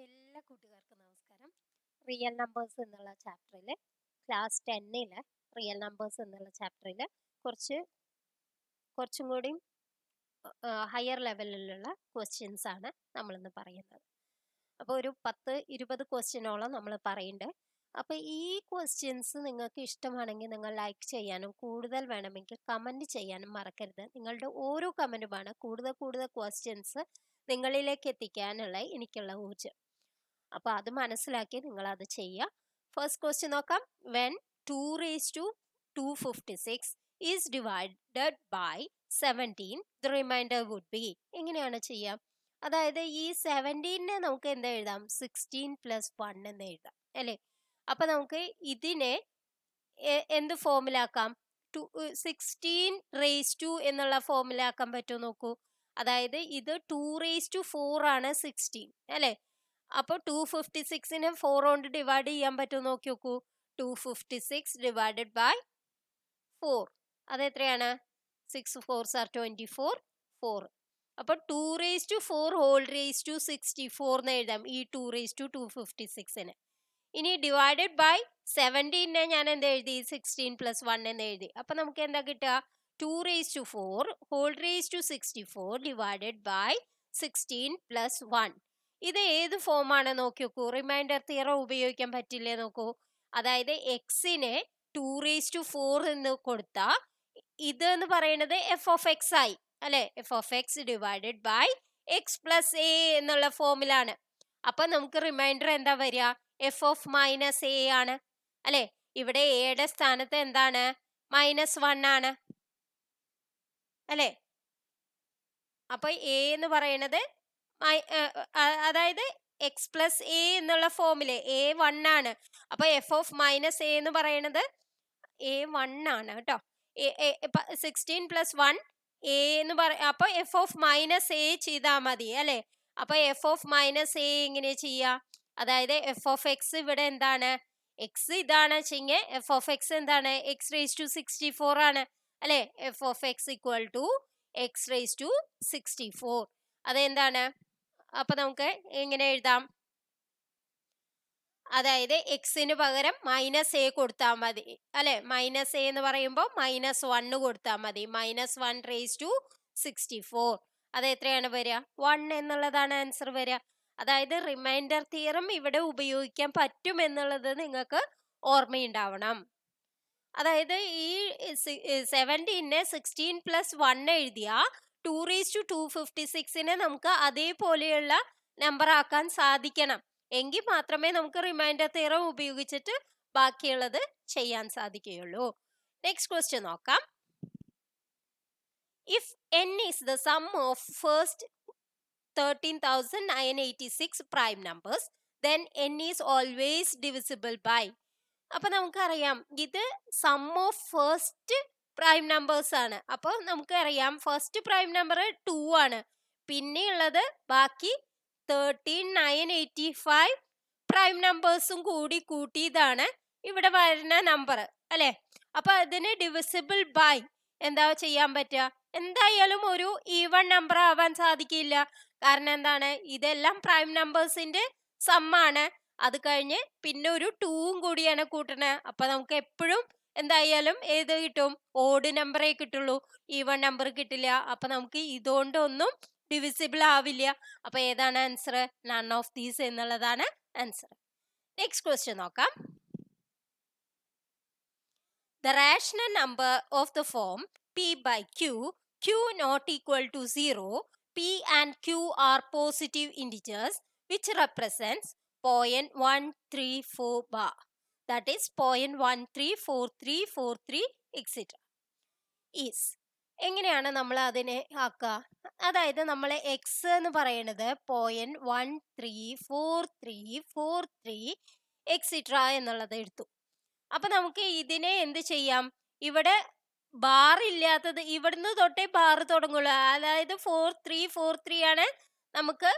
എല്ലാ കൂട്ടുകാർക്കും നമസ്കാരം. റിയൽ നമ്പേഴ്സ് എന്നുള്ള ചാപ്റ്ററിൽ ക്ലാസ് 10 റിയൽ നമ്പേഴ്സ് എന്നുള്ള ചാപ്റ്ററിൽ കുറച്ചും കൂടി ഹയർ ലെവലിലുള്ള ക്വസ്റ്റ്യൻസ് ആണ് നമ്മളിന്ന് പറയുന്നത്. അപ്പോൾ ഒരു 10-20 ക്വസ്റ്റ്യനോളം നമ്മൾ പറയുന്നുണ്ട്. അപ്പോൾ ഈ ക്വസ്റ്റ്യൻസ് നിങ്ങൾക്ക് ഇഷ്ടമാണെങ്കിൽ നിങ്ങൾ ലൈക്ക് ചെയ്യാനും കൂടുതൽ വേണമെങ്കിൽ കമൻറ്റ് ചെയ്യാനും മറക്കരുത്. നിങ്ങളുടെ ഓരോ കമൻറ്റുമാണ് കൂടുതൽ ക്വസ്റ്റ്യൻസ് നിങ്ങളിലേക്ക് എത്തിക്കാനുള്ള എനിക്കുള്ള ഊർജ്ജം. അപ്പോൾ അത് മനസ്സിലാക്കി നിങ്ങൾ അത് ചെയ്യുക. ഫസ്റ്റ് ക്വസ്റ്റ്യൻ നോക്കാം. When 2 raised to 256 is divided by 17 the remainder would be. എങ്ങനെയാണ് ചെയ്യാം? അതായത് ഈ 17നെ നമുക്ക് എന്താ എഴുതാം? 16 + 1 എന്ന് എഴുതാം അല്ലേ? അപ്പൊ നമുക്ക് ഇതിനെ എന്ത് ഫോമിലാക്കാം? 16 raised to എന്നുള്ള ഫോമിലാക്കാൻ പറ്റുമോ നോക്കൂ. അതായത് ഇത് 2 raised to 4 ആണ് 16 അല്ലേ? അപ്പൊ 256നെ 4 കൊണ്ട് ഡിവൈഡ് ചെയ്യാൻ പറ്റുമോ നോക്കി നോക്കൂ. 256 ഡിവൈഡഡ് ബൈ 4 അത് എത്രയാണ്? 6 4s are 24 4. അപ്പൊ 2 raised to 4 whole raised to 64 എന്ന് എഴുതാം ഈ 2 raised to 256ന്. ഇനി ഡിവൈഡഡ് ബൈ 17നെ ഞാൻ എന്താ എഴുതി? 16 + 1 എന്ന് എഴുതി. അപ്പൊ നമുക്ക് എന്താ കിട്ടുക? 2 raised to 4 whole raised to 64 divided by 16 + 1. ഇത് ഏത് ഫോമാണ് നോക്കി നോക്കൂ. റിമൈൻഡർ തിയറം ഉപയോഗിക്കാൻ പറ്റില്ലേ നോക്കൂ. അതായത് എക്സിനെ 2 raised to 4 എന്ന് കൊടുത്താ ഇത് എന്ന് പറയുന്നത് f(x) ആയി അല്ലെ? f(x) divided by x + a എന്നുള്ള ഫോമിലാണ്. അപ്പൊ നമുക്ക് റിമൈൻഡർ എന്താ വരിക? f(-a) ആണ് അല്ലെ? ഇവിടെ എയുടെ സ്ഥാനത്ത് എന്താണ്? -1 ആണ് അല്ലെ? അപ്പൊ a എന്ന് പറയുന്നത് അതായത് x + a എന്നുള്ള ഫോമില് a 1 ആണ്. അപ്പൊ f(-a) എന്ന് പറയുന്നത് a 1 ആണ് കേട്ടോ. 16 + 1 a എന്ന് അപ്പൊ f(-a) ചെയ്താൽ മതി അല്ലെ? അപ്പൊ f(-a) എങ്ങനെ ചെയ്യാ? അതായത് f(x) ഇവിടെ എന്താണ്? x ഇതാണ് വെച്ചെങ്കിൽ f(x) എന്താണ്? x raised to 64 ആണ് അല്ലെ? f(x) = x raised to 64. അതെന്താണ്? അപ്പൊ നമുക്ക് എങ്ങനെ എഴുതാം? അതായത് എക്സിന് പകരം -a കൊടുത്താൽ മതി അല്ലെ? -a എന്ന് പറയുമ്പോൾ -1 കൊടുത്താൽ മതി. -1 raised to 64 അത് എത്രയാണ് വരിക? 1 എന്നുള്ളതാണ് ആൻസർ വരിക. അതായത് റിമൈൻഡർ തിയറം ഇവിടെ ഉപയോഗിക്കാൻ പറ്റും എന്നുള്ളത് നിങ്ങൾക്ക് ഓർമ്മയുണ്ടാവണം. അതായത് ഈ 17നെ 16 + 1 എഴുതിയ 2 raised to 256നെ നമുക്ക് അതേപോലെയുള്ള നമ്പർ ആക്കാൻ സാധിക്കണം. എങ്കിൽ മാത്രമേ നമുക്ക് റിമൈൻഡർ തിയറം ഉപയോഗിച്ചിട്ട് ബാക്കിയുള്ളത് ചെയ്യാൻ സാധിക്കുകയുള്ളൂ. നെക്സ്റ്റ് ക്വസ്റ്റ്യൻ നോക്കാം. If n is the sum of first 13,986 prime numbers, then n is always divisible by. അപ്പൊ നമുക്കറിയാം ഇത് sum of first prime numbers ആണ്. അപ്പൊ നമുക്കറിയാം ഫസ്റ്റ് പ്രൈം നമ്പർ 2 ആണ്. പിന്നെയുള്ളത് ബാക്കി 13,985 പ്രൈം നമ്പേഴ്സും കൂടി കൂട്ടിയതാണ് ഇവിടെ വരുന്ന നമ്പർ അല്ലെ? അപ്പൊ അതിന് ഡിവിസിബിൾ ബൈ എന്താ ചെയ്യാൻ പറ്റുക? എന്തായാലും ഒരു ഈവൺ നമ്പർ ആവാൻ സാധിക്കില്ല. കാരണം എന്താണ്? ഇതെല്ലാം പ്രൈം നമ്പേഴ്സിന്റെ സമ്മാണ്. അത് കഴിഞ്ഞ് പിന്നെ ഒരു 2ഉം കൂടിയാണ് കൂട്ടണേ. അപ്പൊ നമുക്ക് എപ്പോഴും എന്തായാലും ഏത് കിട്ടും? ഓഡ് നമ്പറേ കിട്ടുള്ളൂ, ഈവൺ നമ്പർ കിട്ടില്ല. അപ്പൊ നമുക്ക് ഇതുകൊണ്ടൊന്നും ഡിവിസിബിൾ ആവില്ല. അപ്പൊ ഏതാണ് ആൻസർ? നൺ ഓഫ് ദീസ് എന്നുള്ളതാണ് ആൻസർ. നെക്സ്റ്റ് ക്വസ്റ്റ്യൻ നോക്കാം. The rational number of the form p/q, q not equal to 0, p and q are positive integers which represents 0.134 bar, that is 0.134343 etc. is. എങ്ങനെയാണ് നമ്മൾ അതിനെ ആക്കുക? അതായത് നമ്മൾ X എന്ന് പറയുന്നത് 0.134343 എക്സിട്ര എന്നുള്ളത് എടുത്തു. അപ്പൊ നമുക്ക് ഇതിനെ എന്ത് ചെയ്യാം? ഇവിടെ ബാർ ഇല്ലാത്തത് ഇവിടുന്ന് തൊട്ടേ ബാർ തുടങ്ങുള്ളൂ. അതായത് 4343 ആണ് നമുക്ക്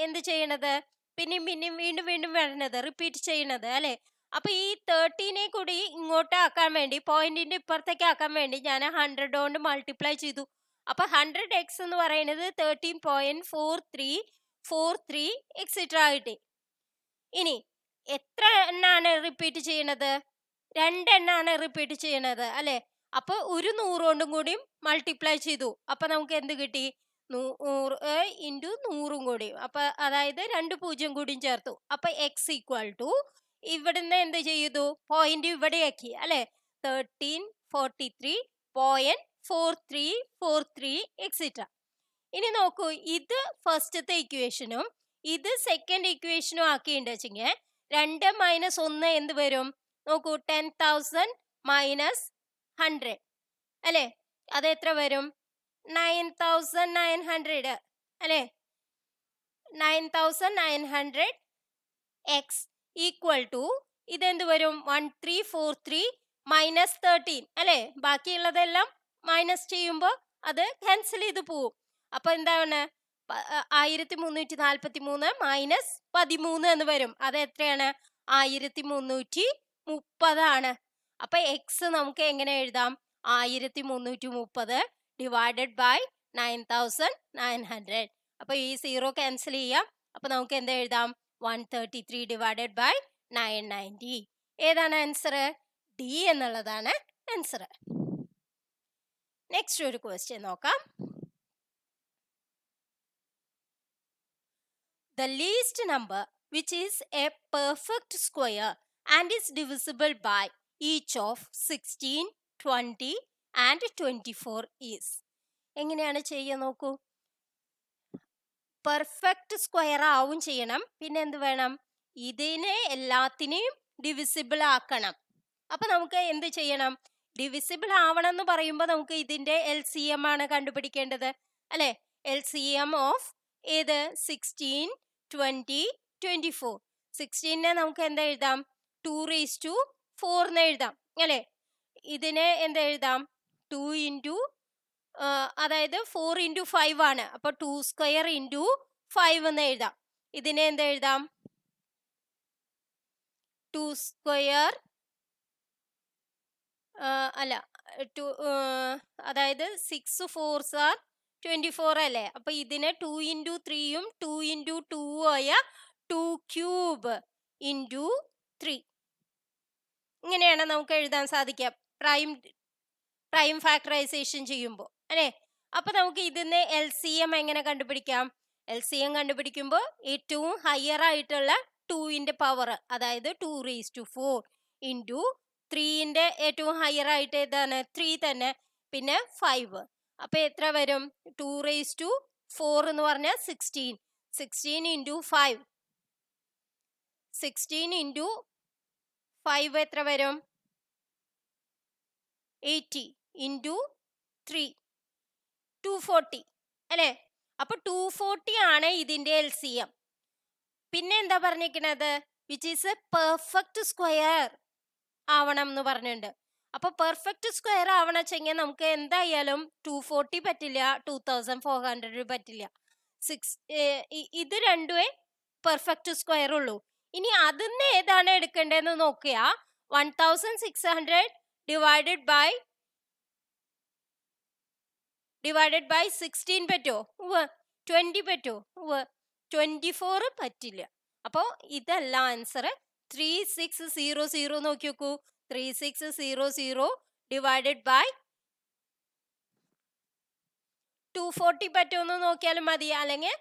എന്ത് ചെയ്യണത്? പിന്നെയും വീണ്ടും വരുന്നത്, റിപ്പീറ്റ് ചെയ്യണത് അല്ലെ? അപ്പൊ ഈ 13നെ കൂടി ഇങ്ങോട്ട് ആക്കാൻ വേണ്ടി, പോയിന്റിന്റെ ഇപ്പുറത്തേക്ക് ആക്കാൻ വേണ്ടി ഞാൻ 100 കൊണ്ട് മൾട്ടിപ്ലൈ ചെയ്തു. അപ്പൊ 100x എന്ന് പറയുന്നത് 13.4343 എക്സിട്ര കിട്ടി. ഇനി എത്ര എണ്ണാണ് റിപ്പീറ്റ് ചെയ്യണത്? 2 എണ്ണാണ് റിപ്പീറ്റ് ചെയ്യണത് അല്ലെ? അപ്പൊ ഒരു 100 കൊണ്ടും കൂടി മൾട്ടിപ്ലൈ ചെയ്തു. അപ്പൊ നമുക്ക് എന്ത് കിട്ടി? 100 ഇൻറ്റു 100 കൂടി. അപ്പൊ അതായത് 2 പൂജ്യം കൂടിയും ചേർത്തു. അപ്പൊ എക്സ് ഈക്വൽ ടു ഇവിടുന്ന് എന്ത് ചെയ്തു? പോയിന്റ് ഇവിടെയാക്കി അല്ലെ? 1343.4343 എക്സിട്ര. ഇനി നോക്കൂ, ഇത് ഫസ്റ്റത്തെ ഇക്വേഷനും ഇത് സെക്കൻഡ് ഇക്വേഷനും ആക്കിയിട്ട് വെച്ചെങ്കിൽ 2 മൈനസ് 1 എന്ത് വരും? നോക്കൂ, 10,000 മൈനസ് 100 അല്ലെ? അത് എത്ര വരും? 9,900 അല്ലെ? 9,900 എക്സ് ഈക്വൽ ടു ഇതെന്ത് വരും? 1343 മൈനസ് 13 അല്ലെ? ബാക്കിയുള്ളതെല്ലാം മൈനസ് ചെയ്യുമ്പോൾ അത് ക്യാൻസൽ ചെയ്ത് പോവും. അപ്പൊ എന്താണ്? 1343 മൈനസ് 13 എന്ന് വരും. അത് എത്രയാണ്? 1330 ആണ്. അപ്പൊ എക്സ് നമുക്ക് എങ്ങനെ എഴുതാം? 1330 ഡിവൈഡഡ് ബൈ 9,900. അപ്പൊ ഈ 0 ക്യാൻസൽ ചെയ്യാം. അപ്പൊ നമുക്ക് എന്താ എഴുതാം? 133 ഡിവൈഡഡ് ബൈ 990. ഏതാണ് ആൻസർ? ഡി എന്നുള്ളതാണ് ആൻസർ. നെക്സ്റ്റ് ഒരു ക്വസ്റ്റ്യൻ നോക്കാം. The least number which is a perfect square and is divisible by each of 16, 20 and 24 is. എങ്ങനെയാണ് ചെയ്യുക നോക്കൂ. പെർഫെക്റ്റ് സ്ക്വയർ ആവും ചെയ്യണം. പിന്നെ എന്ത് വേണം? ഇതിനെ എല്ലാത്തിനെയും ഡിവിസിബിൾ ആക്കണം. അപ്പൊ നമുക്ക് എന്ത് ചെയ്യണം? ഡിവിസിബിൾ ആവണം എന്ന് പറയുമ്പോൾ നമുക്ക് ഇതിന്റെ LCM ആണ് കണ്ടുപിടിക്കേണ്ടത് അല്ലെ? LCM ഓഫ് ഏത്? 16, 20, 24. 16നെ നമുക്ക് എന്താ എഴുതാം? 2⁴ എന്ന് എഴുതാം അല്ലെ? ഇതിനെ എന്താ എഴുതാം? 2 ഇൻറ്റു അതായത് 4 ഇൻറ്റു 5 ആണ്. അപ്പൊ 2 സ്ക്വയർ ഇൻറ്റു 5 എന്ന് എഴുതാം. ഇതിനെ എന്താ എഴുതാം? 2 സ്ക്വയർ അല്ല, അതായത് 6 4s are 24 അല്ലേ? അപ്പൊ ഇതിനെ 2 ഇൻറ്റു 3യും 2 ഇൻറ്റു 2 ആയ 2 ക്യൂബ് ഇൻറ്റു 3 ഇങ്ങനെയാണ് നമുക്ക് എഴുതാൻ സാധിക്കുക പ്രൈം ഫാക്ടറൈസേഷൻ ചെയ്യുമ്പോൾ അല്ലേ? അപ്പൊ നമുക്ക് ഇതിന് LCM എങ്ങനെ കണ്ടുപിടിക്കാം? LCM കണ്ടുപിടിക്കുമ്പോൾ ഏറ്റവും ഹയർ ആയിട്ടുള്ള 2ന്റെ പവർ, അതായത് 2⁴ ഇൻറ്റു 3ന്റെ ഏറ്റവും ഹയർ ആയിട്ട് ഏതാണ്? 3 തന്നെ. പിന്നെ 5. അപ്പൊ എത്ര വരും? 2⁴ എന്ന് പറഞ്ഞാൽ 16. 16 ഇൻറ്റു 5 16 ഇൻറ്റു 5 എത്ര വരും? 80 ഇൻറ്റു 3 240 അല്ലേ? അപ്പൊ 240 ആണ് ഇതിന്റെ LCM. പിന്നെ എന്താ പറഞ്ഞിരിക്കുന്നത്? Which is A perfect square ആവണം എന്ന് പറഞ്ഞിട്ടുണ്ട്. അപ്പൊ പെർഫെക്റ്റ് സ്ക്വയർ ആവണം വെച്ചെങ്കിൽ നമുക്ക് എന്തായാലും 240 പറ്റില്ല, 2400 പറ്റില്ല. ഇത് രണ്ടുമേ പെർഫെക്റ്റ് സ്ക്വയർ ഉള്ളൂ. ഇനി അതിന്ന് ഏതാണ് എടുക്കേണ്ടതെന്ന് നോക്കുക. 1600 ഡിവൈഡഡ് ബൈ 16 പറ്റോ? 20 പറ്റോ? 24 പറ്റില്ല. അപ്പോ ഇതല്ല ആൻസർ. 3600 നോക്കി നോക്കൂ. 3600 ഡിവൈഡഡ് ബൈ 240 പറ്റുമെന്ന് നോക്കിയാലും മതി. അല്ലെങ്കിൽ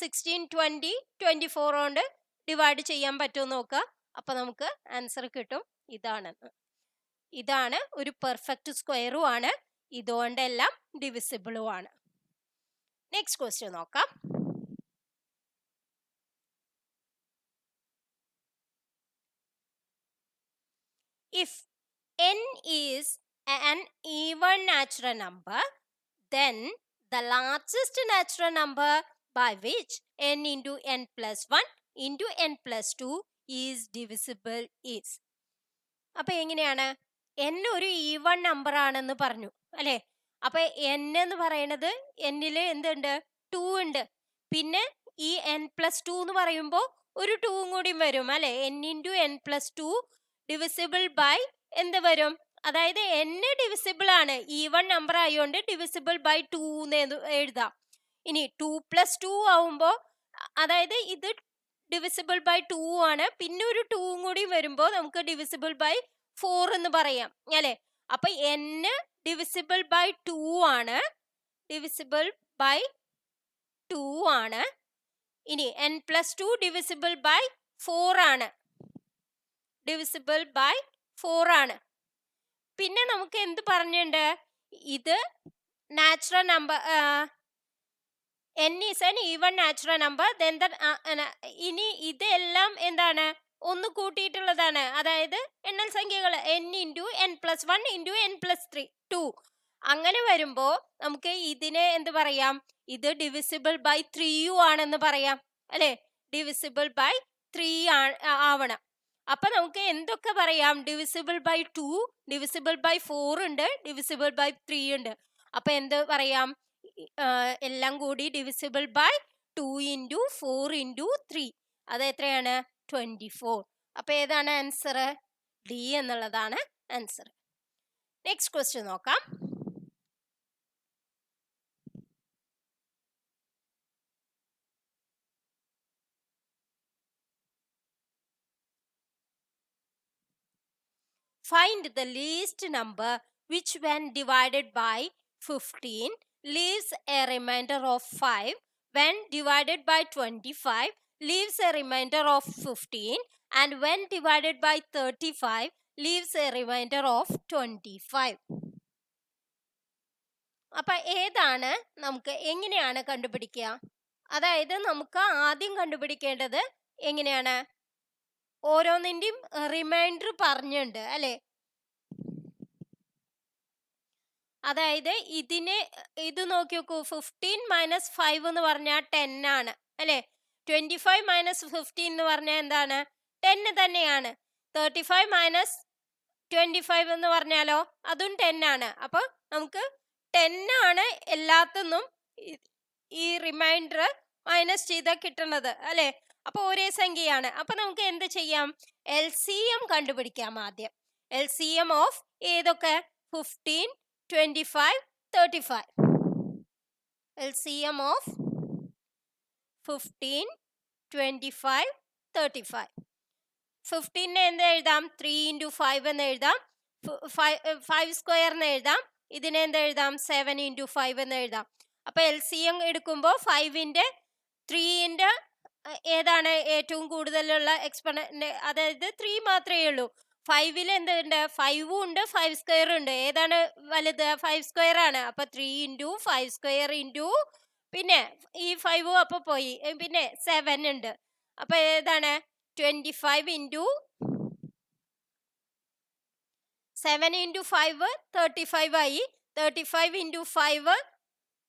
16, 20, 24 കൊണ്ട് ഡിവൈഡ് ചെയ്യാൻ പറ്റുമോ നോക്കുക. അപ്പൊ നമുക്ക് ആൻസർ കിട്ടും. ഇതാണ് ഒരു പെർഫെക്റ്റ് സ്ക്വയറും ആണ്, ഇതുകൊണ്ടെല്ലാം ഡിവിസിബിളും ആണ്. നെക്സ്റ്റ് ക്വസ്റ്റ്യൻ നോക്കാം. If n is an even natural number, then the largest natural number by which n into n plus 1 into n plus 2 is divisible is. അപ്പൊ എങ്ങനെയാണ്? n ഒരു ഈവൺ നമ്പർ ആണെന്ന് പറഞ്ഞു അല്ലെ? അപ്പൊ n എന്ന് പറയുന്നത് എന്നില് എന്തുണ്ട്? 2 ഉണ്ട്. പിന്നെ ഈ n plus 2 എന്ന് പറയുമ്പോൾ ഒരു 2 കൂടി വരും അല്ലെ? n into n plus 2 divisible by എന്ത് വരും? അതായത് n ഡിവിസിബിൾ ആണ്, ഈവൺ നമ്പർ ആയതുകൊണ്ട് ഡിവിസിബിൾ ബൈ 2 എന്ന് എഴുതാം. ഇനി 2 plus 2 ആവുമ്പോൾ, അതായത് ഇത് ഡിവിസിബിൾ ബൈ 2 ആണ്. പിന്നെ ഒരു 2 കൂടി വരുമ്പോൾ നമുക്ക് ഡിവിസിബിൾ ബൈ 4 എന്ന് പറയാം അല്ലെ. അപ്പൊ n ഡിവിസിബിൾ ബൈ 2 ആണ്, ഡിവിസിബിൾ ബൈ 2 ആണ്. ഇനി n+2 ഡിവിസിബിൾ ബൈ 4 ആണ്, ഡിവിസിബിൾ ബൈ 4 ആണ്. പിന്നെ നമുക്ക് എന്ത് പറഞ്ഞിട്ടുണ്ട്, ഇത് natural number, n is an even natural number, then ഇനി ഇതെല്ലാം എന്താണ്, ഒന്ന് കൂട്ടിയിട്ടുള്ളതാണ്. അതായത് എണ്ണൽ സംഖ്യകൾ n into n+1 into n+3 2. അങ്ങനെ വരുമ്പോ നമുക്ക് ഇതിനെ എന്ത് പറയാം, ഇത് ഡിവിസിബിൾ ബൈ 3 ആണെന്ന് പറയാം അല്ലെ. ഡിവിസിബിൾ ബൈ 3 ആവണം. അപ്പൊ നമുക്ക് എന്തൊക്കെ പറയാം, ഡിവിസിബിൾ ബൈ 2, ഡിവിസിബിൾ ബൈ 4 ഉണ്ട്, ഡിവിസിബിൾ ബൈ 3 ഉണ്ട്. അപ്പൊ എന്ത് പറയാം, എല്ലാം കൂടി ഡിവിസിബിൾ ബൈ 2 ഇൻറ്റു 4 ഇൻറ്റു 3, അത് എത്രയാണ്, 24. അപ്പൊ ഏതാണ് ആൻസർ, ഡി എന്നുള്ളതാണ് ആൻസർ. നെക്സ്റ്റ് ക്വസ്റ്റ്യൻ നോക്കാം. Find the least number which when divided by 15 leaves a remainder of 5, when divided by 25 leaves a remainder of 15, and when divided by 35 leaves a remainder of 25. അപ്പൊ ഏതാണ് നമുക്ക് എങ്ങനെയാണ് കണ്ടുപിടിക്കുക, അതായത് നമുക്ക് ആദ്യം കണ്ടുപിടിക്കേണ്ടത് എങ്ങനെയാണ്, ഓരോന്നിന്റെയും റിമൈൻഡർ പറഞ്ഞുണ്ട് അല്ലെ. അതായത് ഇത് നോക്കി നോക്കൂ, 15 - 5 എന്ന് പറഞ്ഞാൽ 10 ആണ് അല്ലെ. 25 - 15 എന്ന് പറഞ്ഞാൽ എന്താണ്, 10 തന്നെയാണ്. 35 - 25 എന്ന് പറഞ്ഞാലോ അതും 10 ആണ്. അപ്പൊ നമുക്ക് 10 ആണ് എല്ലാത്തുനിന്നും ഈ റിമൈൻഡർ മൈനസ് ചെയ്താൽ കിട്ടുന്നത് അല്ലെ. അപ്പൊ ഒരേ സംഖ്യയാണ്. അപ്പൊ നമുക്ക് എന്ത് ചെയ്യാം, LCM കണ്ടുപിടിക്കാം ആദ്യം. LCM ഓഫ് ഏതൊക്കെ, 15, 25, 35. LCM of 15, 25, 35. 15 എന്ത് എഴുതാം, 3 × 5 എന്ന് എഴുതാം. 5 സ്ക്വയർ എന്ന് എഴുതാം. ഇതിനെ എന്ത് എഴുതാം, 7 × 5 എന്ന് എഴുതാം. അപ്പൊ LCM എടുക്കുമ്പോൾ 5ന്റെ 3ന്റെ ഏതാണ് ഏറ്റവും കൂടുതലുള്ള എക്സ്പൊണന്റ്, അതായത് 3 മാത്രമേ ഉള്ളൂ. 5ൽ എന്തുണ്ട്, 5 ഉണ്ട്, 5 സ്ക്വയർ ഉണ്ട്. ഏതാണ് വലുത്, 5 സ്ക്വയർ ആണ്. അപ്പൊ 3 × 5 സ്ക്വയർ ഇൻറ്റു പിന്നെ ഈ 5 അപ്പൊ പോയി, പിന്നെ 7 ഉണ്ട്. അപ്പൊ ഏതാണ് 25 ഇൻറ്റു 7 × 5 35 ആയി. 35 ഇൻറ്റു 5,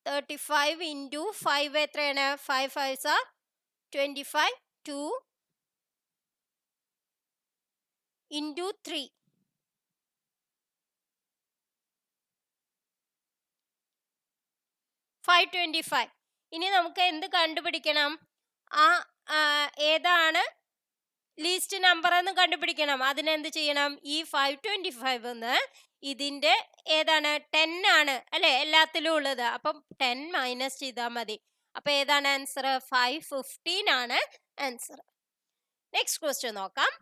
35 ഇൻറ്റു 5 എത്രയാണ്, 5 5s are 25, 2 ഇൻറ്റു 3. 525. ഇനി നമുക്ക് എന്ത് കണ്ടുപിടിക്കണം, ഏതാണ് ലീസ്റ്റ് നമ്പർ എന്ന് കണ്ടുപിടിക്കണം. അതിനെന്ത് ചെയ്യണം, ഈ 525 ഇതിന്റെ ഏതാണ് 10 ആണ് അല്ലെ എല്ലാത്തിലും ഉള്ളത്. അപ്പം 10 മൈനസ് ചെയ്താൽ മതി. അപ്പൊ ഏതാണ് ആൻസർ, 515 ആണ് ആൻസർ. നെക്സ്റ്റ് ക്വസ്റ്റ്യൻ നോക്കാം.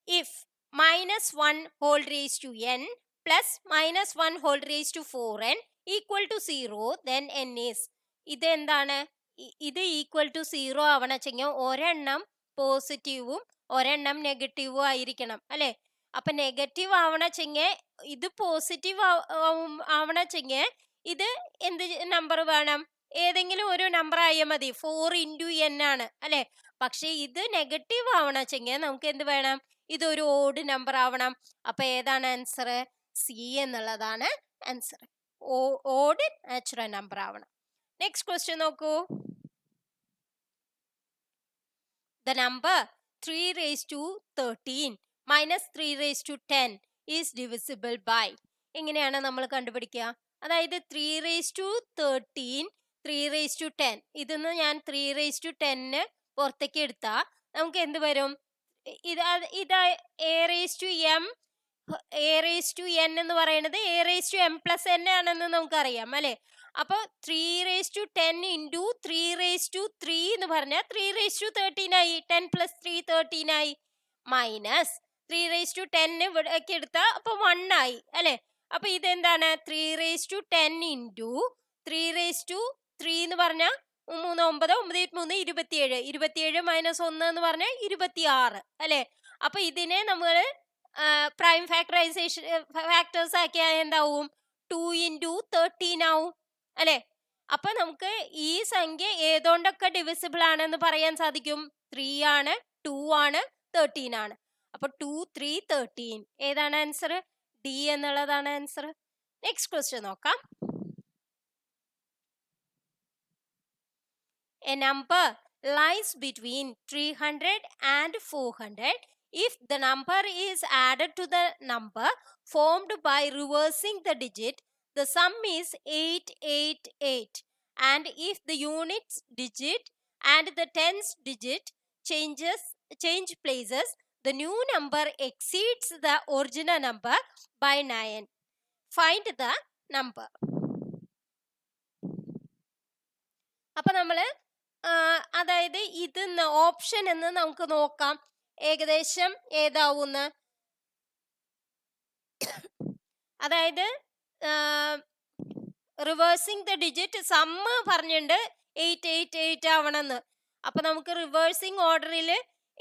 If -1 whole raised to n plus -1 whole raised to 4n equal to 0, then n is. ഇത് എന്താണ്, ഇത് ഈക്വൽ ടു 0 ആവണമെങ്കിൽ ഒരെണ്ണം പോസിറ്റീവും ഒരെണ്ണം നെഗറ്റീവും ആയിരിക്കണം അല്ലെ. അപ്പൊ നെഗറ്റീവ് ആവണമെങ്കിൽ ഇത് പോസിറ്റീവ് ആവണമെങ്കിൽ ഇത് എന്ത് നമ്പർ വേണം, ഏതെങ്കിലും ഒരു നമ്പർ ആയാൽ മതി. 4 × n ആണ് അല്ലെ. പക്ഷെ ഇത് നെഗറ്റീവ് ആവണമെങ്കിൽ നമുക്ക് എന്ത് വേണം, ഇതൊരു ഓഡ് നമ്പർ ആവണം. അപ്പൊ ഏതാണ് ആൻസർ, സി എന്നുള്ളതാണ് ആൻസർ. ഓഡ് നാച്ചുറൽ നമ്പർ ആവണം. നെക്സ്റ്റ് ക്വസ്റ്റ്യൻ നോക്കൂ. The number 3 raised to 13 minus 3 raised to 10 is divisible by. എങ്ങനെയാണ് നമ്മൾ കണ്ടുപിടിക്കുക, അതായത് 3 raised to 13, 3 raised to 10, ഇതിന്ന് ഞാൻ 3 raised to 10 പുറത്തേക്ക് എടുത്താൽ നമുക്ക് എന്ത് വരും, ഇത് a raised to m a raise to n എന്ന് പറയുന്നത് a raise to m plus n ആണെന്ന് നമുക്കറിയാം അല്ലെ. അപ്പൊ 3 raise to 10 into 3 raise to 3 എന്ന് പറഞ്ഞാൽ 3 റേസ് ടു 13 ആയി. 10 പ്ലസ് 3 13 ആയി. മൈനസ് 3 റേസ് ടു 10 ഇവിടേക്ക് എടുത്താൽ അപ്പൊ 1 ആയി അല്ലെ. അപ്പൊ ഇതെന്താണ് 3 raise to 10 into 3 raise to 3 എന്ന് പറഞ്ഞാൽ 3 9 9 3 27. 27 മൈനസ് 1 എന്ന് പറഞ്ഞാൽ 26 അല്ലെ. അപ്പൊ ഇതിനെ നമ്മൾ പ്രൈം ഫാക്ടറൈസേഷൻ ഫാക്ടേഴ്സ് ആക്കിയാൽ എന്താവും 2 ഇൻറ്റു 13 ആവും അല്ലെ. അപ്പൊ നമുക്ക് ഈ സംഖ്യ ഏതോണ്ടൊക്കെ ഡിവിസിബിൾ ആണെന്ന് പറയാൻ സാധിക്കും. 3 ആണ്, 2 ആണ്, 13 ആണ്. അപ്പൊ 2 3 13 ഏതാണ് ആൻസർ? ഡി എന്നുള്ളതാണ് ആൻസർ. നെക്സ്റ്റ് ക്വസ്റ്റ്യൻ നോക്കാം. A number lies between 300 and 400 if the number is added to the number formed by reversing the digit. The sum is 888, and if the units digit and the tens digit change places, the new number exceeds the original number by 9. Find the number. അപ്പൊ നമ്മള് അതായത് ഇത് option എന്ന് നമുക്ക് നോക്കാം ഏകദേശം ഏതാവുന്ന. അതായത് reversing the digit sum പറഞ്ഞിട്ടുണ്ട് 888 ആവണമെന്ന്. അപ്പൊ നമുക്ക് റിവേഴ്സിങ് ഓർഡറിൽ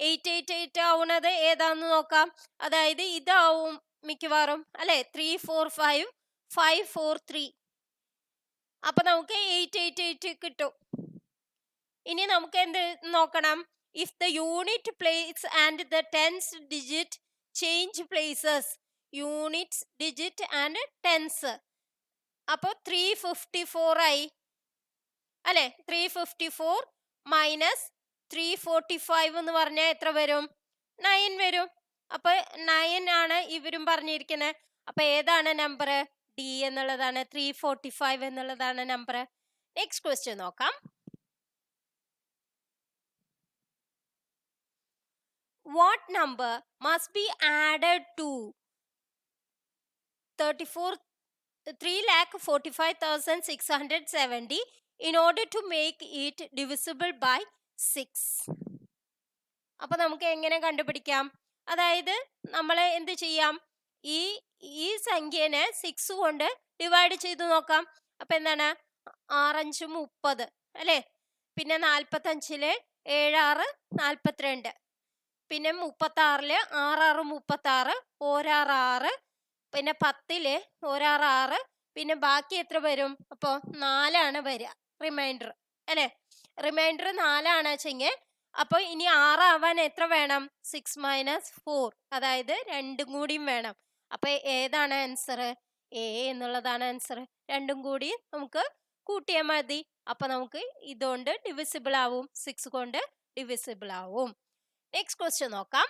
888 ആവുന്നത് ഏതാന്ന് നോക്കാം. അതായത് ഇതാവും മിക്കവാറും അല്ലെ. 345 543. അപ്പൊ നമുക്ക് 888 കിട്ടും. ഇനി നമുക്ക് എന്ത് നോക്കണം? If the unit place and the tens digit change places. Units digit and tens. അപ്പൊ 354 ആയി അല്ലെ. 354 മൈനസ് 345 എന്ന് പറഞ്ഞാൽ എത്ര വരും? 9 വരും. അപ്പൊ 9 ആണ് ഇവരും പറഞ്ഞിരിക്കുന്നത്. അപ്പൊ ഏതാണ് നമ്പർ? ഡി എന്നുള്ളതാണ്. 345 എന്നുള്ളതാണ് നമ്പർ. നെക്സ്റ്റ് ക്വസ്റ്റ്യൻ നോക്കാം. What number must be added to 3,45,670 in order to make it divisible by 6? അപ്പൊ നമുക്ക് എങ്ങനെ കണ്ടുപിടിക്കാം? അതായത് നമ്മൾ എന്ത് ചെയ്യാം? ഈ സംഖ്യനെ 6 കൊണ്ട് ഡിവൈഡ് ചെയ്ത് നോക്കാം. അപ്പൊ എന്താണ്? 6 5 30 അല്ലെ. പിന്നെ 45 7 6 42. പിന്നെ 36 6 6 36 6 6. പിന്നെ 10 6 6. പിന്നെ ബാക്കി എത്ര വരും? അപ്പൊ 4 ആണ് വരിക റിമൈൻഡർ അല്ലെ. റിമൈൻഡർ 4 ആണ് വെച്ചെങ്കിൽ അപ്പൊ ഇനി 6 ആവാൻ എത്ര വേണം? 6 മൈനസ് 4, അതായത് 2 കൂടിയും വേണം. അപ്പൊ ഏതാണ് ആൻസർ? എ എന്നുള്ളതാണ് ആൻസർ. 2 കൂടി നമുക്ക് കൂട്ടിയാൽ മതി. അപ്പൊ നമുക്ക് ഇതുകൊണ്ട് ഡിവിസിബിൾ ആവും, 6 കൊണ്ട് ഡിവിസിബിൾ ആവും. നെക്സ്റ്റ് ക്വസ്റ്റ്യൻ നോക്കാം.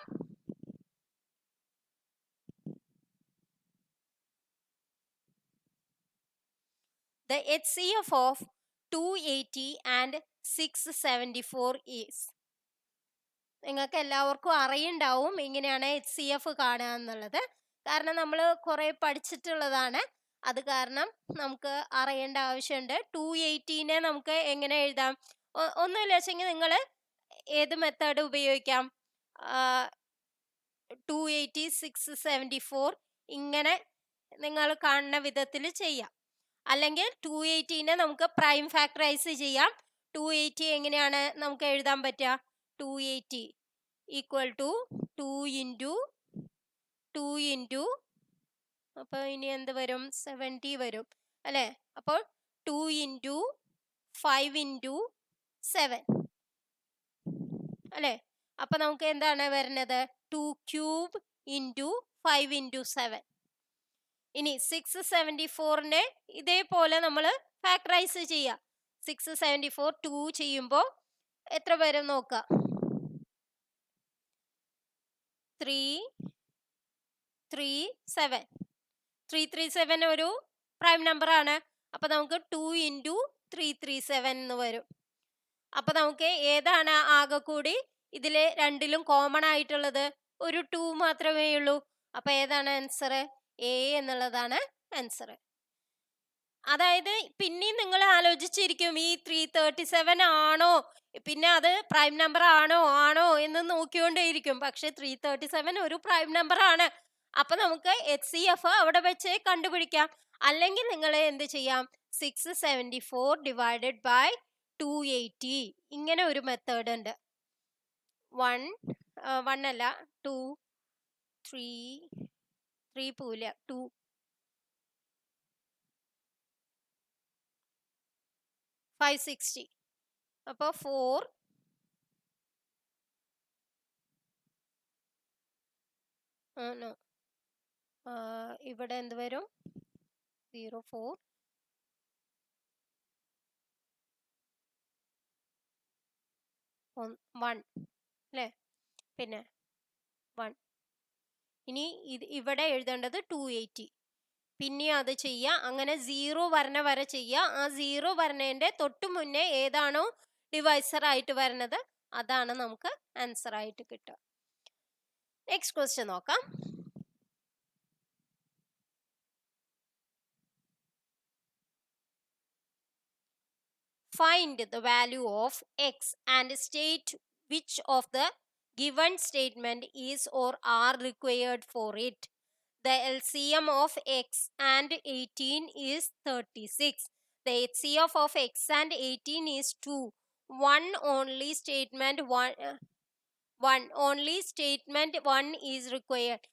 The HCF of 280 and 674 is. നിങ്ങൾക്ക് എല്ലാവർക്കും അറിയുണ്ടാവും എങ്ങനെയാണ് HCF കാണുക എന്നുള്ളത്. കാരണം നമ്മൾ കുറെ പഠിച്ചിട്ടുള്ളതാണ്. അത് കാരണം നമുക്ക് അറിയേണ്ട ആവശ്യമുണ്ട്. 280നെ നമുക്ക് എങ്ങനെ എഴുതാം? ഒന്നുമില്ല വെച്ചെങ്കിൽ നിങ്ങൾ ഏത് മെത്തേഡ് ഉപയോഗിക്കാം? 280 674 ഇങ്ങനെ നിങ്ങൾ കാണുന്ന വിധത്തിൽ ചെയ്യാം. അല്ലെങ്കിൽ 280നെ നമുക്ക് പ്രൈം ഫാക്ടറൈസ് ചെയ്യാം. 280 എങ്ങനെയാണ് നമുക്ക് എഴുതാൻ പറ്റുക? 280 ഈക്വൽ ടു 2 ഇൻറ്റു 2 ഇൻറ്റു അപ്പൊ ഇനി എന്ത് വരും? 70 വരും അല്ലെ. അപ്പോൾ 2 ഇൻറ്റു 5 ഇൻറ്റു 7 അല്ലെ. അപ്പൊ നമുക്ക് എന്താണ് വരുന്നത്? 2 ക്യൂബ് ഇൻറ്റു 5 ഇൻറ്റു 7. ഇനി 674നെ ഇതേപോലെ നമ്മൾ ഫാക്ടറൈസ് ചെയ്യാം. 674 2 ചെയ്യുമ്പോൾ എത്ര വരും നോക്കുക? 337. 337 ഒരു പ്രൈം നമ്പർ ആണ്. അപ്പൊ നമുക്ക് 2 ഇൻറ്റു 337 എന്ന് വരും. അപ്പൊ നമുക്ക് ഏതാണ് ആകെ കൂടി ഇതില് രണ്ടിലും കോമൺ ആയിട്ടുള്ളത്? ഒരു 2 മാത്രമേ ഉള്ളൂ. അപ്പൊ ഏതാണ് ആൻസർ? എ എന്നുള്ളതാണ് ആൻസർ. അതായത് പിന്നെയും നിങ്ങൾ ആലോചിച്ചിരിക്കും ഈ 337 ആണോ, പിന്നെ അത് പ്രൈം നമ്പർ ആണോ എന്ന് നോക്കിക്കൊണ്ടേയിരിക്കും. പക്ഷെ 337 ഒരു പ്രൈം നമ്പർ ആണ്. അപ്പൊ നമുക്ക് HCF അവിടെ വെച്ച് കണ്ടുപിടിക്കാം. അല്ലെങ്കിൽ നിങ്ങൾ എന്ത് ചെയ്യാം, 674 ഡിവൈഡഡ് ബൈ 280 ഇങ്ങനെ ഒരു മെത്തേഡ് ഉണ്ട്. 1 അല്ല 2 3 പോവില്ല 2 560. അപ്പോൾ 4 no. ഇവിടെ എന്ത് വരും? 04 1 അല്ലേ? പിന്നെ 1. ഇനി ഇവിടെ എഴുതേണ്ടത് 280. പിന്നെ അത് ചെയ്യുക, അങ്ങനെ 0 വരണ വരെ ചെയ്യുക. ആ 0 വരണേന്റെ തൊട്ട് മുന്നേ ഏതാണോ ഡിവൈസർ ആയിട്ട് വരുന്നത് അതാണ് നമുക്ക് ആൻസർ ആയിട്ട് കിട്ടുക. നെക്സ്റ്റ് ക്വസ്റ്റ്യൻ നോക്കാം. Find the value of x and state which of the given statement is or are required for it. The LCM of x and 18 is 36. The HCF of x and 18 is 2. One only statement 1 is required.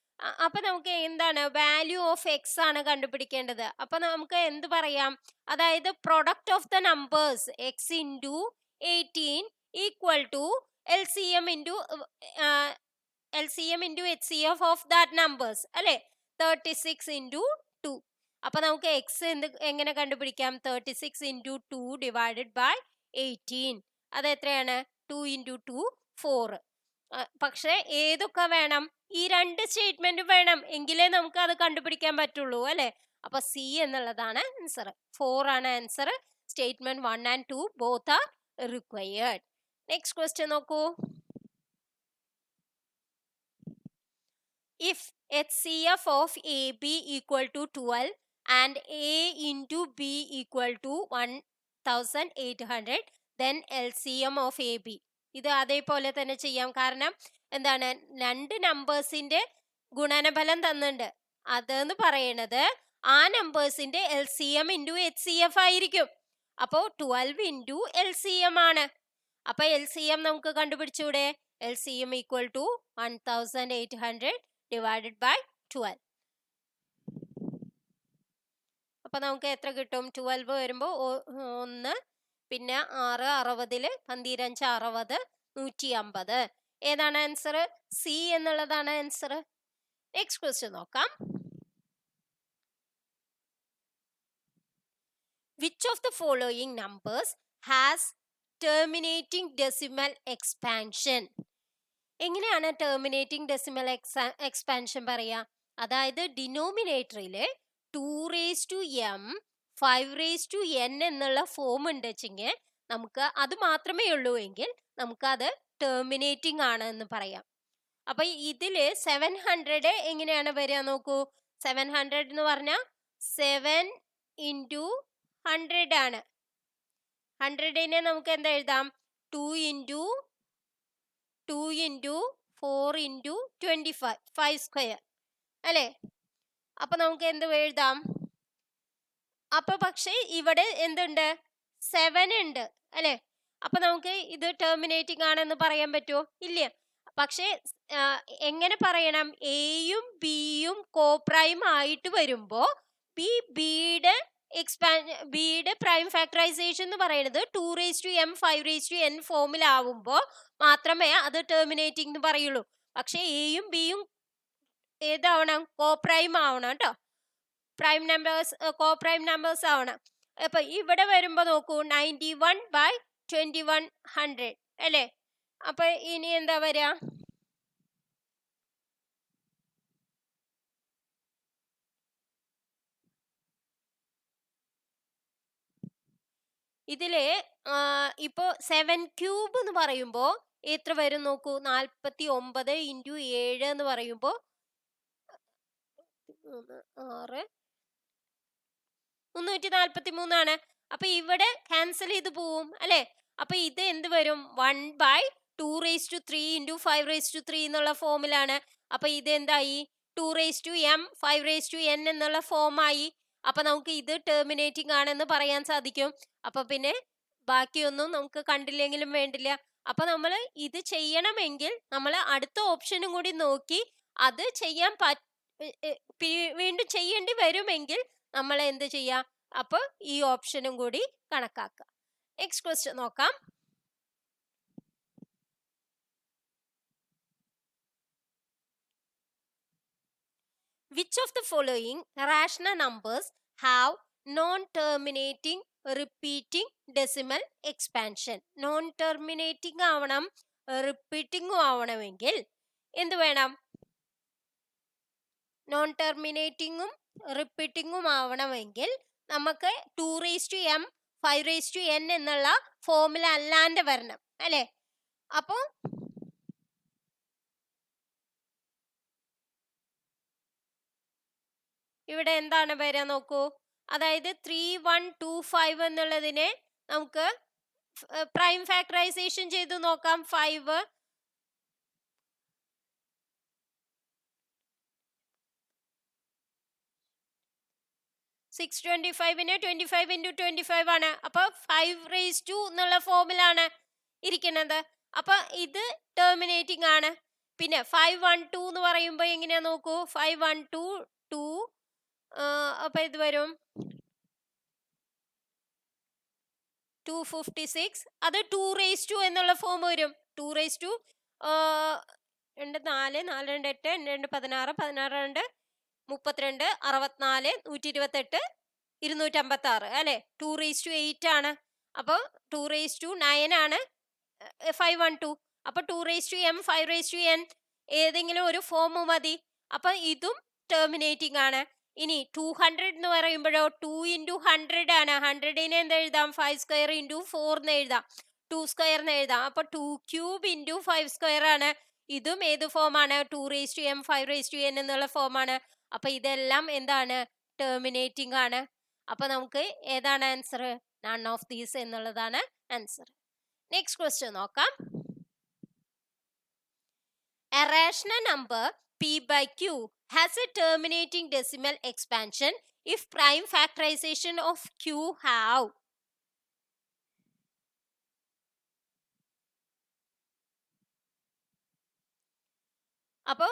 അപ്പൊ നമുക്ക് എന്താണ് value of X ആണ് കണ്ടുപിടിക്കേണ്ടത്. അപ്പൊ നമുക്ക് എന്ത് പറയാം, അതായത് product of the numbers x into 18 equal to LCM into HCF of that numbers അല്ലെ, 36 ഇൻറ്റു 2. അപ്പൊ നമുക്ക് എക്സ് എങ്ങനെ കണ്ടുപിടിക്കാം? 36 ഇൻറ്റു 2 ഡിവൈഡഡ് ബൈ 18. അത് എത്രയാണ്? 2 ഇൻറ്റു 2 4. പക്ഷെ ഏതൊക്കെ വേണം? ഈ രണ്ട് സ്റ്റേറ്റ്മെന്റ് വേണം, എങ്കിലേ നമുക്ക് അത് കണ്ടുപിടിക്കാൻ പറ്റുള്ളൂ അല്ലെ. അപ്പൊ സി എന്നുള്ളതാണ് ആൻസർ. 4 ആണ് answer. Statement 1 and 2 both are required. Next question നോക്കൂ. If HCF of AB equal to 12 and A into B equal to 1800, then LCM of AB. ഇത് അതേപോലെ തന്നെ ചെയ്യാം. കാരണം എന്താണ്, രണ്ട് നമ്പേഴ്സിന്റെ ഗുണനഫലം തന്നിട്ടുണ്ട്. അതെന്ന് പറയണത് ആ നമ്പേഴ്സിന്റെ LCM ഇൻറ്റു HCF ആയിരിക്കും. അപ്പോൾ 12 ഇൻറ്റു LCM ആണ്. അപ്പൊ LCM നമുക്ക് കണ്ടുപിടിച്ചൂടെ? LCM equal to 1800 divided by 12. അപ്പൊ നമുക്ക് എത്ര കിട്ടും? 12 വരുമ്പോൾ 1, പിന്നെ 6 60, 12 60, 150. ഏതാണ് ആൻസർ? സി എന്നുള്ളതാണ് ആൻസർ. നെക്സ്റ്റ് ക്വസ്റ്റ്യൻ നോക്കാം. Which of the following numbers has terminating decimal expansion? എങ്ങനെയാണ് ടെർമിനേറ്റിംഗ് ഡെസിമൽ എക്സ്പാൻഷൻ പറയാ? അതായത് ഡിനോമിനേറ്ററില് 2m 5n എന്നുള്ള ഫോം ഉണ്ടെച്ചെങ്കിൽ നമുക്ക് അത് മാത്രമേ ഉള്ളൂ എങ്കിൽ നമുക്ക് അത് ടെർമിനേറ്റിംഗ് ആണ് എന്ന് പറയാം. അപ്പൊ ഇതില് 700 എങ്ങനെയാണ് വരിക നോക്കൂ. 700 എന്ന് പറഞ്ഞാൽ 7 ഇൻറ്റു 100 ആണ്. 100നെ നമുക്ക് എന്താ എഴുതാം? 2 ഇൻറ്റു 4 ഇൻറ്റു 25 5 സ്ക്വയർ അല്ലേ. അപ്പൊ നമുക്ക് എന്ത് എഴുതാം? അപ്പൊ പക്ഷെ ഇവിടെ എന്തുണ്ട്? 7 ഉണ്ട് അല്ലെ. അപ്പൊ നമുക്ക് ഇത് ടെർമിനേറ്റിംഗ് ആണെന്ന് പറയാൻ പറ്റുമോ? ഇല്ല. പക്ഷെ എങ്ങനെ പറയണം? എയും ബിയും കോപ്രൈം ആയിട്ട് വരുമ്പോ ബിയുടെ പ്രൈം ഫാക്ടറൈസേഷൻ എന്ന് പറയുന്നത് 2m 5n ഫോമിലാവുമ്പോ മാത്രമേ അത് ടെർമിനേറ്റിംഗ് എന്ന് പറയുള്ളൂ. പക്ഷെ എയും ബിയും ഏതാവണം? കോപ്രൈം ആവണം കേട്ടോ. പ്രൈം നമ്പേഴ്സ് കോപ്രൈം നമ്പേഴ്സ് ആവണം. അപ്പൊ ഇവിടെ വരുമ്പോ നോക്കൂ 91/2100 അല്ലേ. അപ്പൊ ഇനി എന്താ വരിക? ഇതില് ഇപ്പോ 7 ക്യൂബ് എന്ന് പറയുമ്പോ എത്ര വരും നോക്കൂ. 49 ഇൻറ്റു 7 എന്ന് പറയുമ്പോ 6 343 അപ്പൊ ഇവിടെ ക്യാൻസൽ ചെയ്ത് പോവും അല്ലെ. അപ്പൊ ഇത് എന്ത് വരും? 1/2 into 5 എന്നുള്ള ഫോമിലാണ്. അപ്പൊ ഇത് എന്തായി? 2m 5n എന്നുള്ള ഫോമായി. അപ്പൊ നമുക്ക് ഇത് ടെർമിനേറ്റിംഗ് ആണെന്ന് പറയാൻ സാധിക്കും. അപ്പൊ പിന്നെ ബാക്കിയൊന്നും നമുക്ക് കണ്ടില്ലെങ്കിലും വേണ്ടില്ല. അപ്പൊ നമ്മൾ ഇത് ചെയ്യണമെങ്കിൽ നമ്മൾ അടുത്ത ഓപ്ഷനും കൂടി നോക്കി അത് ചെയ്യാൻ വീണ്ടും ചെയ്യേണ്ടി വരുമെങ്കിൽ നമ്മൾ എന്ത് ചെയ്യാം? അപ്പൊ ഈ ഓപ്ഷനും കൂടി കണക്കാക്കുക. നെക്സ്റ്റ് ക്വസ്റ്റ്യൻ നോക്കാം. Which of the following rational numbers have non-terminating repeating decimal expansion? Non-terminating ആവണം, റിപ്പീറ്റിംഗും ആവണമെങ്കിൽ എന്ത് വേണം? നോൺ ടെർമിനേറ്റിംഗും റിപ്പീറ്റിംഗും ആവണമെങ്കിൽ നമുക്ക് 2m 5n എന്നുള്ള ഫോമുല അല്ലാണ്ട് വരണം അല്ലെ. അപ്പോ ഇവിടെ എന്താണ് വരിക നോക്കൂ. അതായത് 3125 എന്നുള്ളതിനെ നമുക്ക് പ്രൈം ഫാക്ടറൈസേഷൻ ചെയ്ത് നോക്കാം. 5 625നെ 25 into 25 ആണ്. അപ്പൊ 5 എന്നുള്ള ഫോമിലാണ് ഇരിക്കുന്നത്. അപ്പൊ ഇത് ടെർമിനേറ്റിംഗ് ആണ്. പിന്നെ 512 എന്ന് പറയുമ്പോ എങ്ങനെയാ നോക്കൂ. 512 അപ്പൊ ഇത് വരും 256. അത് 2 എന്നുള്ള ഫോം വരും. 2 2 4 4 2 8 2 16 16 2 32 64 128 256 അല്ലെ. 2 8 ആണ്. അപ്പൊ 2 ആണ് 512. അപ്പൊ 2m 5n ഏതെങ്കിലും ഒരു ഫോം മതി. അപ്പൊ ഇതും ടെർമിനേറ്റിംഗ് ആണ്. ഇനി 200 എന്ന് പറയുമ്പോഴോ 2 into 100 ആണ്. 100നെ എന്ത് എഴുതാം? 5 square into 4 എന്ന് എഴുതാം. 2 square എന്ന് എഴുതാം. അപ്പൊ 2 cube into 5 square ആണ്. ഇതും ഏത് ഫോമാണ്? 2m 5n എന്നുള്ള ഫോമാണ്. അപ്പൊ ഇതെല്ലാം എന്താണ്? ടെർമിനേറ്റിംഗ് ആണ്. അപ്പൊ നമുക്ക് ഏതാണ് ആൻസർ? നൺ ഓഫ് ദീസ് എന്നുള്ളതാണ് ആൻസർ. നെക്സ്റ്റ് ക്വസ്റ്റ്യൻ നോക്കാം. A rational number p by q has a terminating decimal expansion if prime factorization of q have. അപ്പോ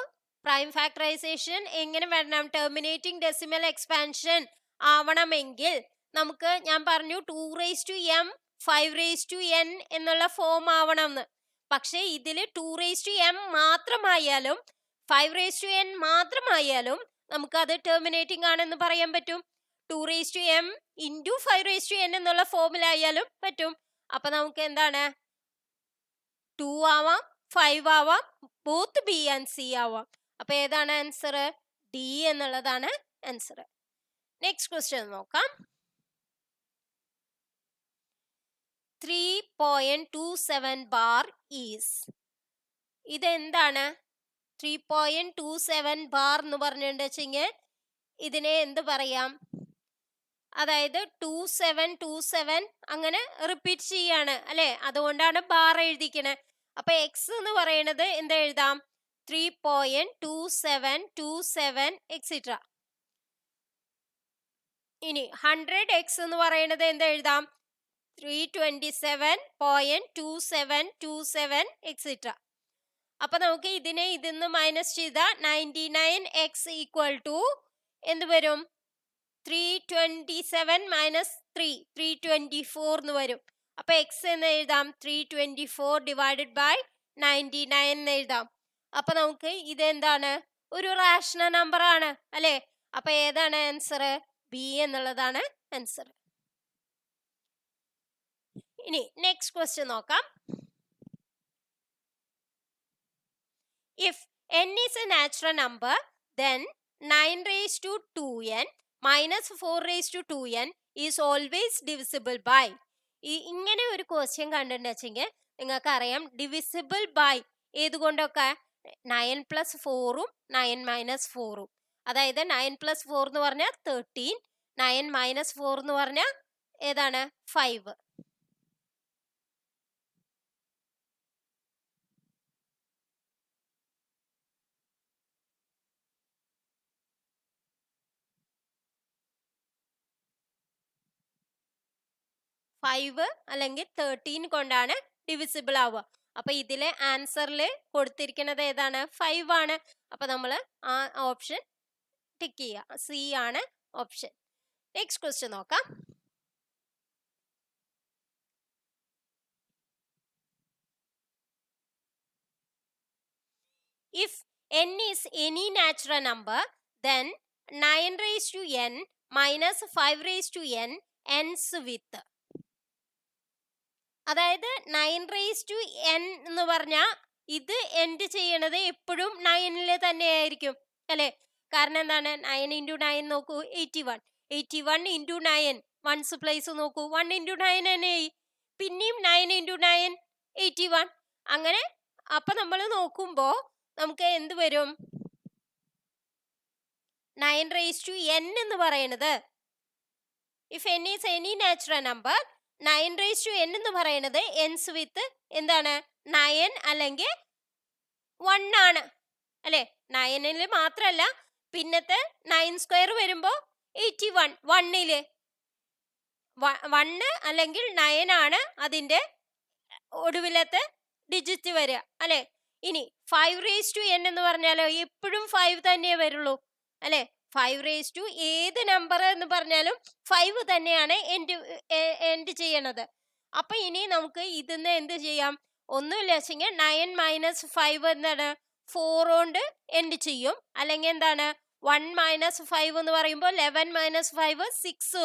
പ്രൈം ഫാക്ടറൈസേഷൻ എങ്ങനെ വരണം? ടെർമിനേറ്റിംഗ് ഡെസിമൽ എക്സ്പാൻഷൻ ആവണമെങ്കിൽ നമുക്ക് ഞാൻ പറഞ്ഞു 2m 5n എന്നുള്ള ഫോം ആവണം എന്ന്. പക്ഷെ ഇതിൽ 2m മാത്രമായാലും 5n മാത്രമായാലും നമുക്ക് അത് ടെർമിനേറ്റിംഗ് ആണെന്ന് പറയാൻ പറ്റും. 2m into 5n എന്നുള്ള ഫോമിലായാലും പറ്റും. അപ്പൊ നമുക്ക് എന്താണ്? 2 ആവാം, 5 ആവാം, ബോത്ത് ബി ആൻഡ് സി ആവാം. അപ്പൊ ഏതാണ് ആൻസർ? ഡി എന്നുള്ളതാണ് ആൻസർ. നെക്സ്റ്റ് ക്വസ്റ്റ്യൻ നോക്കാം. 3.27 ബാർ ഈസ്. ഇതെന്താണ്? 3.27 ബാർ എന്ന് പറഞ്ഞിട്ടുണ്ടെങ്കിൽ ഇതിനെ എന്ത് പറയാം? അതായത് 2727 അങ്ങനെ റിപ്പീറ്റ് ചെയ്യാണ് അല്ലെ. അതുകൊണ്ടാണ് ബാർ എഴുതിക്കണേ. അപ്പൊ എക്സ് എന്ന് പറയുന്നത് എന്താ എഴുതാം? 3.2727 എക്സിട്ര. ഇനി 100x എന്ന് പറയുന്നത് എന്താ എഴുതാം? 327.2727 എക്സിട്ര. അപ്പൊ നമുക്ക് ഇതിനെ ഇതിന്ന് മൈനസ് ചെയ്ത 99x ഈക്വൽ ടു എന്ത് വരും? 327 മൈനസ് 324 എന്ന് വരും. അപ്പൊ എക്സ് എന്ന് എഴുതാം 324 ഡിവൈഡഡ് ബൈ 99 എന്ന് എഴുതാം. അപ്പൊ നമുക്ക് ഇതെന്താണ്? ഒരു റാഷണൽ നമ്പർ ആണ് അല്ലെ. അപ്പൊ ഏതാണ് ആൻസർ? ബി എന്നുള്ളതാണ് ആൻസർ. ഇനി നെക്സ്റ്റ് ക്വസ്റ്റ്യൻ നോക്കാം. If n is a natural number, then 9 raised to 2n minus 4 raised to 2n is always divisible by. ഇങ്ങനെ ഒരു ക്വസ്റ്റ്യൻ കണ്ടിട്ടുണ്ടെങ്കിൽ നിങ്ങൾക്ക് അറിയാം ഡിവിസിബിൾ ബൈ ഏതുകൊണ്ടൊക്കെ? 9 plus 4ഉം 9 minus 4ഉം. അതായത് 9 + 4 എന്ന് പറഞ്ഞാൽ 13, 9 - 4 എന്ന് പറഞ്ഞാൽ ഏതാണ് 5. 5 അല്ലെങ്കിൽ 13 കൊണ്ടാണ് ഡിവിസിബിൾ ആവുക. അപ്പൊ ഇതിലെ ആൻസറിൽ കൊടുത്തിരിക്കുന്നത് ഏതാണ് 5 ആണ്. അപ്പൊ നമ്മൾ ആ ഓപ്ഷൻ ടിക്ക് ചെയ്യുക. സി ആണ് ഓപ്ഷൻ. നെക്സ്റ്റ് ക്വസ്റ്റ്യൻ നോക്കാം. If n is any natural number, then 9 raised to n minus 5 raised to n ends with. അതായത് 9 raised to n എന്ന് പറഞ്ഞാൽ ഇത് എൻഡ് ചെയ്യണത് എപ്പോഴും 9ൽ തന്നെ ആയിരിക്കും അല്ലെ. കാരണം എന്താണ് 9 × 9 നോക്കൂ 81, 81 × 9 വൺസ് പ്ലേസ് നോക്കൂ 1 × 9 തന്നെ. പിന്നെയും 9 × 9 81. അങ്ങനെ അപ്പൊ നമ്മൾ നോക്കുമ്പോ നമുക്ക് എന്ത് വരും 9 raised to n എന്ന് പറയുന്നത് if n is any natural number 9 raised to n എന്ന് പറയുന്നത് ends with എന്താണ് 9 അല്ലെങ്കിൽ 1 ആണ് അല്ലെ. 9ൽ മാത്രമല്ല പിന്നത്തെ 9² വരുമ്പോ 81 1ല് 1 അല്ലെങ്കിൽ 9 ആണ് അതിന്റെ ഒടുവിലത്തെ ഡിജിറ്റ് വരിക അല്ലെ. ഇനി 5 raised to n എന്ന് പറഞ്ഞാലോ എപ്പോഴും 5 തന്നെ വരുള്ളൂ അല്ലെ. 5 raised to ഏത് നമ്പർ എന്ന് പറഞ്ഞാലും 5 തന്നെയാണ് എൻഡ് ചെയ്യണത്. അപ്പൊ ഇനി നമുക്ക് ഇതിന്ന് എന്ത് ചെയ്യാം, ഒന്നുമില്ല വെച്ചെങ്കിൽ 9 - 5 എന്താണ് 4 കൊണ്ട് എൻഡ് ചെയ്യും. അല്ലെങ്കിൽ എന്താണ് 1 - 5 എന്ന് പറയുമ്പോൾ 11 - 5 6,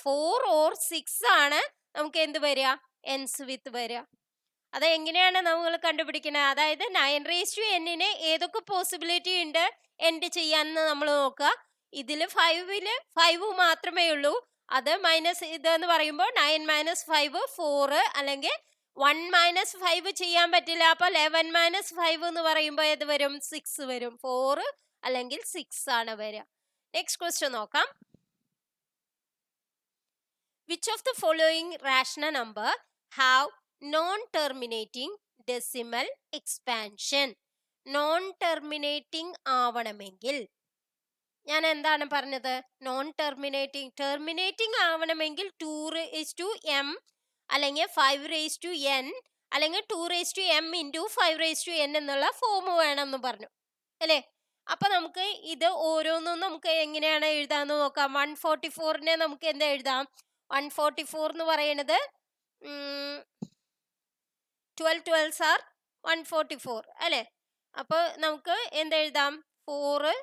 4 or 6 ആണ് നമുക്ക് എന്ത് വരിക എൻസ് വിത്ത് വരിക. അത് എങ്ങനെയാണ് നമ്മൾ കണ്ടുപിടിക്കുന്നത്, അതായത് 9 raised to n ഏതൊക്കെ പോസിബിലിറ്റി ഉണ്ട് എൻഡ് ചെയ്യാന്ന് നമ്മൾ നോക്കുക. ഇതിൽ 5 മാത്രമേ ഉള്ളൂ. അത് മൈനസ് ഇതെന്ന് പറയുമ്പോൾ 9 - 5 4, അല്ലെങ്കിൽ 1 - 5 ചെയ്യാൻ പറ്റില്ല. അപ്പൊ 11 - 5 എന്ന് പറയുമ്പോൾ ഏത് വരും 6 വരും. 4 അല്ലെങ്കിൽ 6 ആണ് വരിക. നെക്സ്റ്റ് ക്വസ്റ്റ്യൻ നോക്കാം. Which of the following rational number have non-terminating decimal expansion? Non-terminating ആവണമെങ്കിൽ ഞാൻ എന്താണ് പറഞ്ഞത്, ടെർമിനേറ്റിംഗ് ആവണമെങ്കിൽ 2 raised to m അല്ലെങ്കിൽ 5 raised to n അല്ലെങ്കിൽ 2 raised to m × 5 raised to n എന്നുള്ള ഫോം വേണം എന്ന് പറഞ്ഞു അല്ലേ. അപ്പൊ നമുക്ക് ഇത് ഓരോന്നും നമുക്ക് എങ്ങനെയാണ് എഴുതാന്ന് നോക്കാം. 144നെ നമുക്ക് എന്താ എഴുതാം, 144 എന്ന് പറയുന്നത് 12 12s are 144 അല്ലെ. അപ്പൊ നമുക്ക് എന്തെഴുതാം 4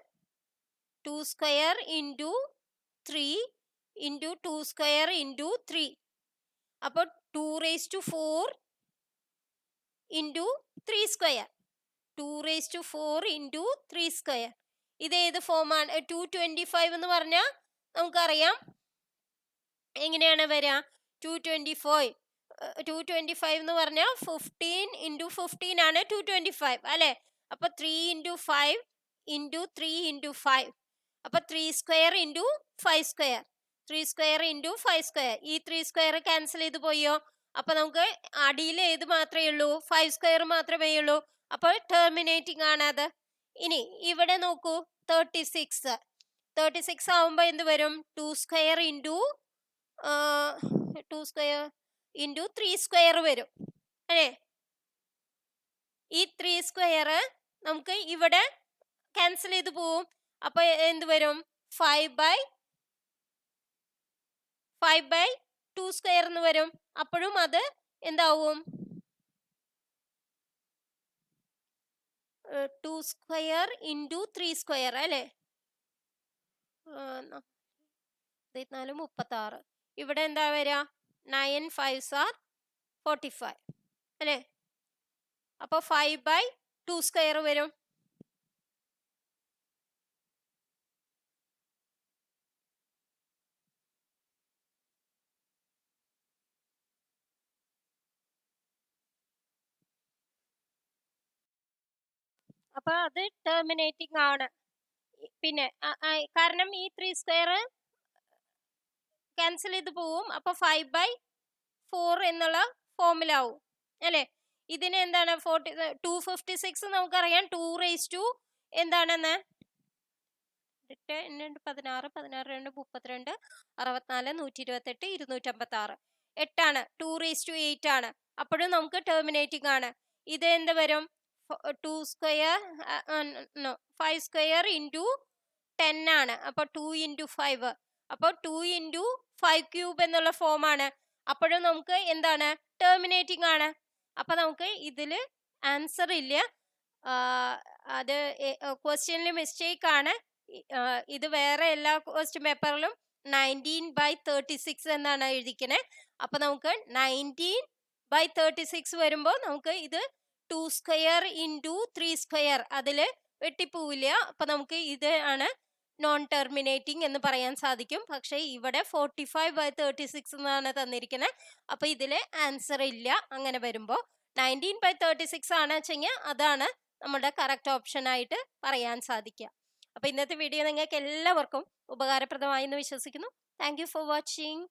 2² × 3 × 2² × 3. അപ്പോൾ 2 raised to 4 × 3², 2 raised to 4 × 3². ഇത് ഏത് ഫോമാണ്? 225 എന്ന് പറഞ്ഞാൽ നമുക്കറിയാം എങ്ങനെയാണ് വരിക, 225 എന്ന് പറഞ്ഞാൽ 15 × 15 ആണ് 225 അല്ലെ. അപ്പൊ 3 × 5 × 3 × 5, അപ്പൊ 3² × 5², 3² × 5². ഈ 3² ക്യാൻസൽ ചെയ്ത് പോയോ. അപ്പൊ നമുക്ക് അടിയിൽ ഏത് മാത്രമേ ഉള്ളൂ 5² മാത്രമേ ഉള്ളൂ. അപ്പോൾ ടെർമിനേറ്റിംഗ് ആണ് അത്. ഇനി ഇവിടെ നോക്കൂ 36 ആവുമ്പോ എന്ത് വരും 2² × 3² വരും അല്ലേ. ഈ 3² നമുക്ക് ഇവിടെ ക്യാൻസൽ ചെയ്ത് പോവും. അപ്പൊ എന്ത് വരും 5/2² എന്ന് വരും. അപ്പോഴും അത് എന്താവും 2² × 3² അല്ലേ. 36 ഇവിടെ എന്താ വരിക 9 5s are 45 അല്ലേ. അപ്പൊ 5/2² വരും. അപ്പൊ അത് ടെർമിനേറ്റിംഗ് ആണ്. പിന്നെ കാരണം ഈ 3 സ്ക്വയർ ക്യാൻസൽ ചെയ്ത് പോവും. അപ്പൊ 5/4 എന്നുള്ള ഫോമിലാവും അല്ലെ. ഇതിന് എന്താണ് 256 നമുക്കറിയാം 2 റേസ് ടു എന്താണെന്ന് 8 16 16 2 32 64 128 256 8 2 റേസ് ടു 8 ആണ്. അപ്പോഴും നമുക്ക് ടെർമിനേറ്റിംഗ് ആണ്. ഇത് എന്ത് വരും 2 സ്ക്വയർ 5 സ്ക്വയർ ഇൻറ്റു 10 ആണ്. അപ്പൊ 2 ഇൻറ്റു 5 അപ്പൊ 2 ഇൻറ്റു 5 ക്യൂബ് എന്നുള്ള ഫോം ആണ്. അപ്പോഴും നമുക്ക് എന്താണ് ടെർമിനേറ്റിംഗ് ആണ്. അപ്പൊ നമുക്ക് ഇതില് ആൻസർ ഇല്ല. അത് ക്വസ്റ്റ്യനിൽ മിസ്റ്റേക്ക് ആണ്. ഇത് വേറെ എല്ലാ ക്വസ്റ്റ്യൻ പേപ്പറിലും 19/36 എന്നാണ് എഴുതിക്കണേ. അപ്പൊ നമുക്ക് 19/36 വരുമ്പോൾ നമുക്ക് ഇത് 2 സ്ക്വയർ ഇൻറ്റു 3 സ്ക്വയർ അതില് വെട്ടിപ്പോവില്ല. അപ്പൊ നമുക്ക് ഇത് ആണ് നോൺ ടെർമിനേറ്റിംഗ് എന്ന് പറയാൻ സാധിക്കും. പക്ഷെ ഇവിടെ 45/36 എന്നാണ് തന്നിരിക്കുന്നത്. അപ്പൊ ഇതില് ആൻസർ ഇല്ല. അങ്ങനെ വരുമ്പോ 19/36 ആണ് വെച്ചെങ്കിൽ അതാണ് നമ്മുടെ കറക്റ്റ് ഓപ്ഷൻ ആയിട്ട് പറയാൻ സാധിക്കുക. അപ്പൊ ഇന്നത്തെ വീഡിയോ നിങ്ങൾക്ക് എല്ലാവർക്കും ഉപകാരപ്രദമായി എന്ന് വിശ്വസിക്കുന്നു. Thank you for watching.